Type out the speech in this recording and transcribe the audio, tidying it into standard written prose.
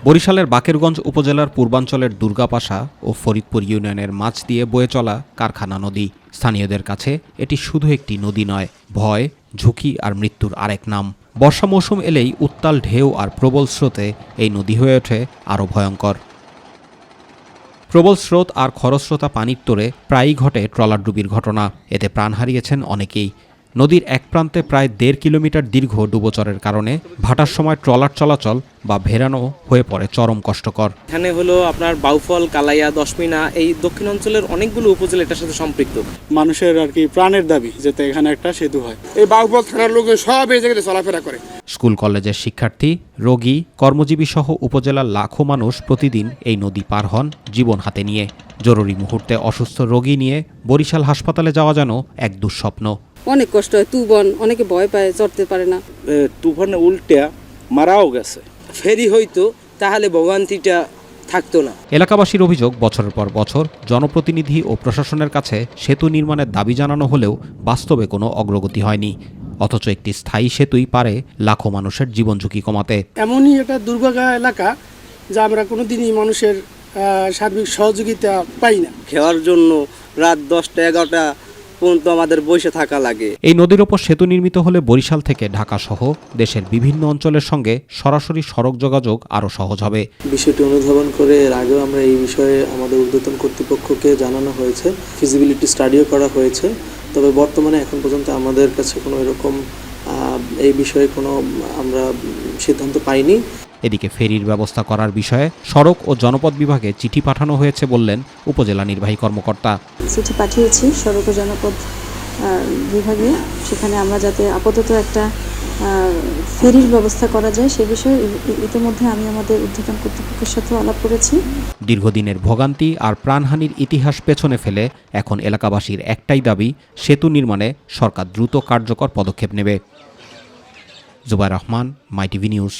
বরিশালের বাকেরগঞ্জ উপজেলার পূর্বাঞ্চলের দুর্গাপাশা ও ফরিদপুর ইউনিয়নের মাঝ দিয়ে বয়ে চলা কারখানা নদী। স্থানীয়দের কাছে এটি শুধু একটি নদী নয়, ভয়, ঝুঁকি আর মৃত্যুর আরেক নাম। বর্ষা মৌসুম এলেই উত্তাল ঢেউ আর প্রবল স্রোতে এই নদী হয়ে ওঠে আরও ভয়ঙ্কর। প্রবল স্রোত আর খরস্রোতা পানির তোড়ে প্রায়ই ঘটে ট্রলারডুবির ঘটনা। এতে প্রাণ হারিয়েছেন অনেকেই। নদীর এক প্রান্তে প্রায় 1.5 কিলোমিটার দীর্ঘ ডুবোচরের কারণে ভাটার সময় ট্রলার চলাচল বা ভেড়ানো হয়ে পড়ে চরম কষ্টকর। এখানে হলো আপনার বাউফল, কালাইয়া, দশমিনা, এই দক্ষিণ অঞ্চলের অনেকগুলো উপজেলা এটার সাথে সম্পৃক্ত। মানুষের আর কি প্রাণের দাবি যাতে এখানে একটা সেতু হয়। এই বাউফল থানার লোক সব এই জায়গায় চলাফেরা করে। স্কুল কলেজের শিক্ষার্থী, রোগী, কর্মজীবী সহ উপজেলার লাখো মানুষ প্রতিদিন এই নদী পার হন জীবন হাতে নিয়ে। জরুরি মুহূর্তে অসুস্থ রোগী নিয়ে বরিশাল হাসপাতালে যাওয়া যেন এক দুঃস্বপ্ন। অনেক কষ্ট হয়, তুফান, অনেকে ভয় পায়, চড়তে পারে না। তুফানে উল্টে মারাও গেছে। ফেরি হইতো তাহলে ভোগান্তিটা থাকতো না। এলাকাবাসীর অভিযোগ, বছরের পর বছর জনপ্রতিনিধি ও প্রশাসনের কাছে সেতু নির্মাণের দাবি জানানো হলেও বাস্তবে কোনো অগ্রগতি হয়নি। অথচ একটি স্থায়ী সেতুই পারে লাখো মানুষের জীবন ঝুঁকি কমাতে। এমনই একটা দুর্ভাগা এলাকা যা আমরা কোনোদিনই মানুষের সার্বিক সহযোগিতা পাই না। খাওয়ার জন্য রাত 10টা 11টা পর্যন্ত আমাদের বসে থাকা লাগে। এই নদীর ওপর সেতু নির্মিত হলে বরিশাল থেকে ঢাকা সহ দেশের বিভিন্ন অঞ্চলের সঙ্গে সরাসরি সড়ক যোগাযোগ আরও সহজ হবে। বিষয়টি অনুধাবন করে এর আগেও আমরা এই বিষয়ে আমাদের ঊর্ধ্বতন কর্তৃপক্ষকে জানানো হয়েছে, ফিজিবিলিটি স্টাডিও করা হয়েছে। তবে বর্তমানে এখন পর্যন্ত আমাদের কাছে কোনো এরকম এই বিষয়ে কোনো আমরা সিদ্ধান্ত পাইনি। এদিকে ফেরির ব্যবস্থা করার বিষয়ে সড়ক ও জনপথ বিভাগে চিঠি পাঠানো হয়েছে বললেন উপজেলা নির্বাহী কর্মকর্তা। চিঠি পাঠিয়েছি সড়ক ও জনপথ বিভাগে, সেখানে আমরা যাতে আপাতত একটা ফেরির ব্যবস্থা করা যায় সে বিষয়ে ইতিমধ্যে আমি আমাদের ঊর্ধ্বতন কর্তৃপক্ষের সাথে আলাপ করেছি। দীর্ঘদিনের ভোগান্তি আর প্রাণহানির ইতিহাস পেছনে ফেলে এখন এলাকাবাসীর একটাই দাবি, সেতু নির্মাণে সরকার দ্রুত কার্যকর পদক্ষেপ নেবে। জুবাইর রহমান, মাই টিভি নিউজ।